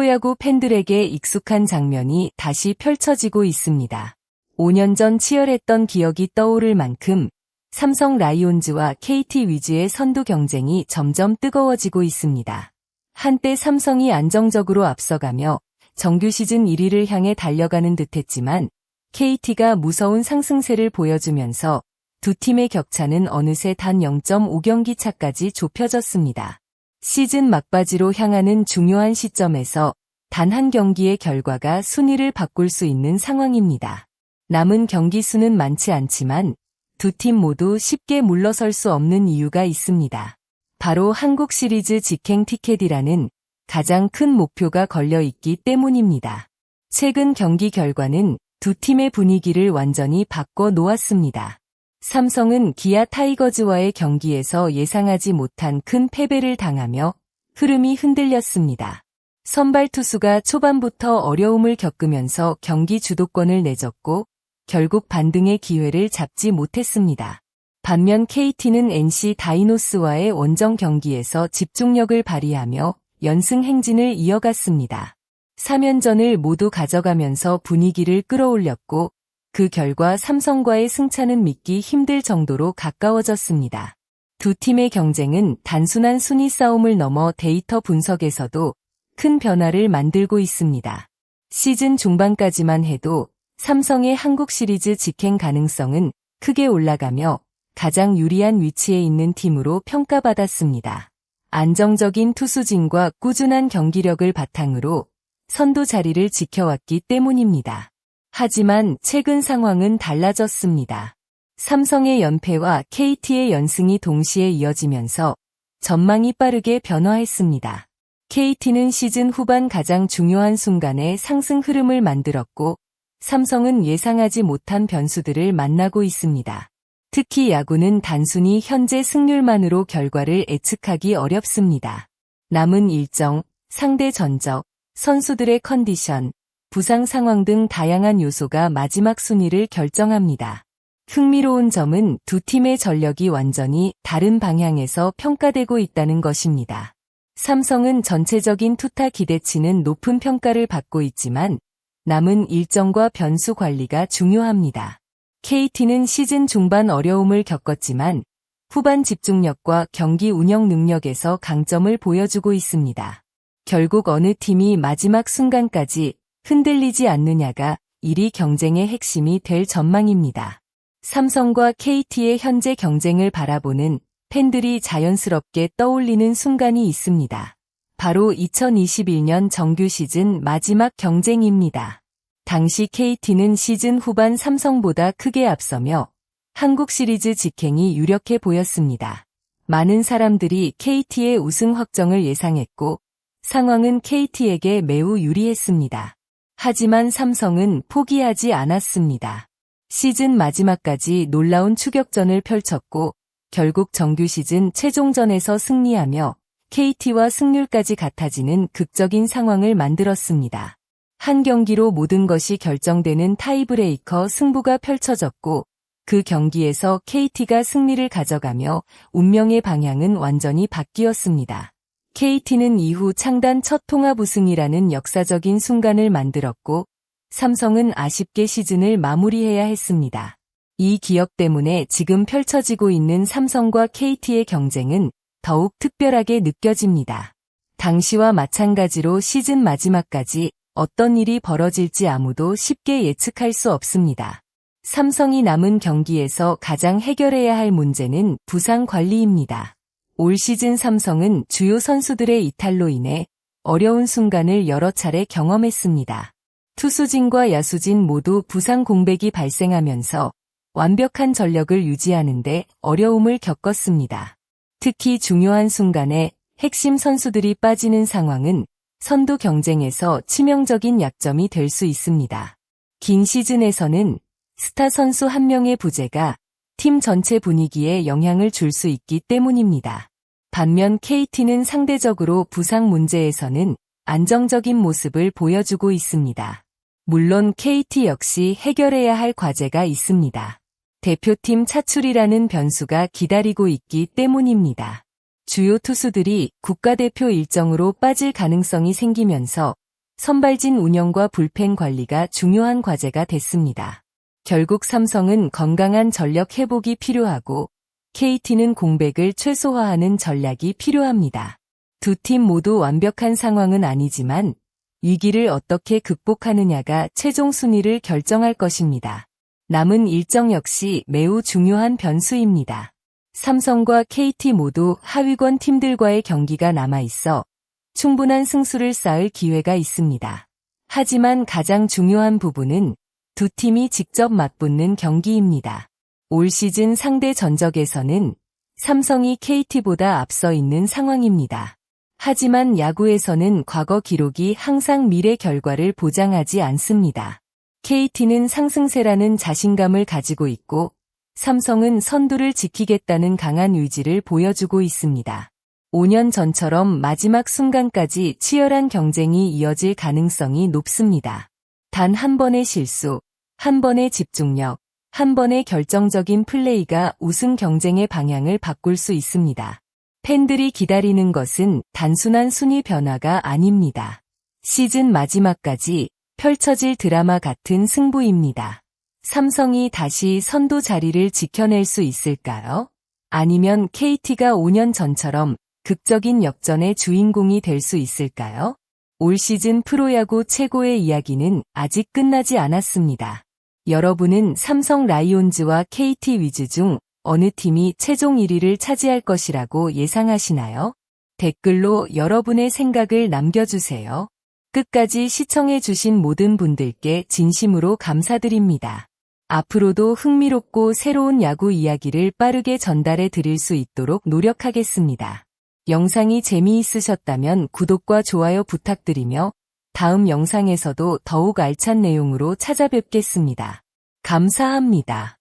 프로야구 팬들에게 익숙한 장면이 다시 펼쳐지고 있습니다. 5년 전 치열했던 기억이 떠오를 만큼 삼성 라이온즈와 KT 위즈의 선두 경쟁이 점점 뜨거워지고 있습니다. 한때 삼성이 안정적으로 앞서가며 정규 시즌 1위를 향해 달려가는 듯했지만 KT가 무서운 상승세를 보여주면서 두 팀의 격차는 어느새 단 0.5경기 차까지 좁혀졌습니다. 시즌 막바지로 향하는 중요한 시점에서 단 한 경기의 결과가 순위를 바꿀 수 있는 상황입니다. 남은 경기 수는 많지 않지만 두 팀 모두 쉽게 물러설 수 없는 이유가 있습니다. 바로 한국 시리즈 직행 티켓이라는 가장 큰 목표가 걸려 있기 때문입니다. 최근 경기 결과는 두 팀의 분위기를 완전히 바꿔 놓았습니다. 삼성은 기아 타이거즈와의 경기에서 예상하지 못한 큰 패배를 당하며 흐름이 흔들렸습니다. 선발 투수가 초반부터 어려움을 겪으면서 경기 주도권을 내줬고 결국 반등의 기회를 잡지 못했습니다. 반면 KT는 NC 다이노스와의 원정 경기에서 집중력을 발휘하며 연승 행진을 이어갔습니다. 3연전을 모두 가져가면서 분위기를 끌어올렸고 그 결과 삼성과의 승차는 믿기 힘들 정도로 가까워졌습니다. 두 팀의 경쟁은 단순한 순위 싸움을 넘어 데이터 분석에서도 큰 변화를 만들고 있습니다. 시즌 중반까지만 해도 삼성의 한국 시리즈 직행 가능성은 크게 올라가며 가장 유리한 위치에 있는 팀으로 평가받았습니다. 안정적인 투수진과 꾸준한 경기력을 바탕으로 선두 자리를 지켜왔기 때문입니다. 하지만 최근 상황은 달라졌습니다. 삼성의 연패와 KT의 연승이 동시에 이어지면서 전망이 빠르게 변화했습니다. KT는 시즌 후반 가장 중요한 순간에 상승 흐름을 만들었고 삼성은 예상하지 못한 변수들을 만나고 있습니다. 특히 야구는 단순히 현재 승률만으로 결과를 예측하기 어렵습니다. 남은 일정, 상대 전적, 선수들의 컨디션, 부상 상황 등 다양한 요소가 마지막 순위를 결정합니다. 흥미로운 점은 두 팀의 전력이 완전히 다른 방향에서 평가되고 있다는 것입니다. 삼성은 전체적인 투타 기대치는 높은 평가를 받고 있지만 남은 일정과 변수 관리가 중요합니다. KT는 시즌 중반 어려움을 겪었지만 후반 집중력과 경기 운영 능력에서 강점을 보여주고 있습니다. 결국 어느 팀이 마지막 순간까지 흔들리지 않느냐가 1위 경쟁의 핵심이 될 전망입니다. 삼성과 KT의 현재 경쟁을 바라보는 팬들이 자연스럽게 떠올리는 순간이 있습니다. 바로 2021년 정규 시즌 마지막 경쟁입니다. 당시 KT는 시즌 후반 삼성보다 크게 앞서며 한국 시리즈 직행이 유력해 보였습니다. 많은 사람들이 KT의 우승 확정을 예상했고 상황은 KT에게 매우 유리했습니다. 하지만 삼성은 포기하지 않았습니다. 시즌 마지막까지 놀라운 추격전을 펼쳤고 결국 정규 시즌 최종전에서 승리하며 KT와 승률까지 같아지는 극적인 상황을 만들었습니다. 한 경기로 모든 것이 결정되는 타이브레이커 승부가 펼쳐졌고 그 경기에서 KT가 승리를 가져가며 운명의 방향은 완전히 바뀌었습니다. KT는 이후 창단 첫 통합 우승이라는 역사적인 순간을 만들었고 삼성은 아쉽게 시즌을 마무리해야 했습니다. 이 기억 때문에 지금 펼쳐지고 있는 삼성과 KT의 경쟁은 더욱 특별하게 느껴집니다. 당시와 마찬가지로 시즌 마지막까지 어떤 일이 벌어질지 아무도 쉽게 예측할 수 없습니다. 삼성이 남은 경기에서 가장 해결해야 할 문제는 부상 관리입니다. 올 시즌 삼성은 주요 선수들의 이탈로 인해 어려운 순간을 여러 차례 경험했습니다. 투수진과 야수진 모두 부상 공백이 발생하면서 완벽한 전력을 유지하는데 어려움을 겪었습니다. 특히 중요한 순간에 핵심 선수들이 빠지는 상황은 선두 경쟁에서 치명적인 약점이 될 수 있습니다. 긴 시즌에서는 스타 선수 한 명의 부재가 팀 전체 분위기에 영향을 줄 수 있기 때문입니다. 반면 KT는 상대적으로 부상 문제에서는 안정적인 모습을 보여주고 있습니다. 물론 KT 역시 해결해야 할 과제가 있습니다. 대표팀 차출이라는 변수가 기다리고 있기 때문입니다. 주요 투수들이 국가대표 일정으로 빠질 가능성이 생기면서 선발진 운영과 불펜 관리가 중요한 과제가 됐습니다. 결국 삼성은 건강한 전력 회복이 필요하고 KT는 공백을 최소화하는 전략이 필요합니다. 두 팀 모두 완벽한 상황은 아니지만 위기를 어떻게 극복하느냐가 최종 순위를 결정할 것입니다. 남은 일정 역시 매우 중요한 변수입니다. 삼성과 KT 모두 하위권 팀들과의 경기가 남아있어 충분한 승수를 쌓을 기회가 있습니다. 하지만 가장 중요한 부분은 두 팀이 직접 맞붙는 경기입니다. 올 시즌 상대 전적에서는 삼성이 KT보다 앞서 있는 상황입니다. 하지만 야구에서는 과거 기록이 항상 미래 결과를 보장하지 않습니다. KT는 상승세라는 자신감을 가지고 있고 삼성은 선두를 지키겠다는 강한 의지를 보여주고 있습니다. 5년 전처럼 마지막 순간까지 치열한 경쟁이 이어질 가능성이 높습니다. 단 한 번의 실수, 한 번의 집중력, 한 번의 결정적인 플레이가 우승 경쟁의 방향을 바꿀 수 있습니다. 팬들이 기다리는 것은 단순한 순위 변화가 아닙니다. 시즌 마지막까지 펼쳐질 드라마 같은 승부입니다. 삼성이 다시 선두 자리를 지켜낼 수 있을까요? 아니면 KT가 5년 전처럼 극적인 역전의 주인공이 될 수 있을까요? 올 시즌 프로야구 최고의 이야기는 아직 끝나지 않았습니다. 여러분은 삼성 라이온즈와 KT 위즈 중 어느 팀이 최종 1위를 차지할 것이라고 예상하시나요? 댓글로 여러분의 생각을 남겨주세요. 끝까지 시청해주신 모든 분들께 진심으로 감사드립니다. 앞으로도 흥미롭고 새로운 야구 이야기를 빠르게 전달해 드릴 수 있도록 노력하겠습니다. 영상이 재미있으셨다면 구독과 좋아요 부탁드리며 다음 영상에서도 더욱 알찬 내용으로 찾아뵙겠습니다. 감사합니다.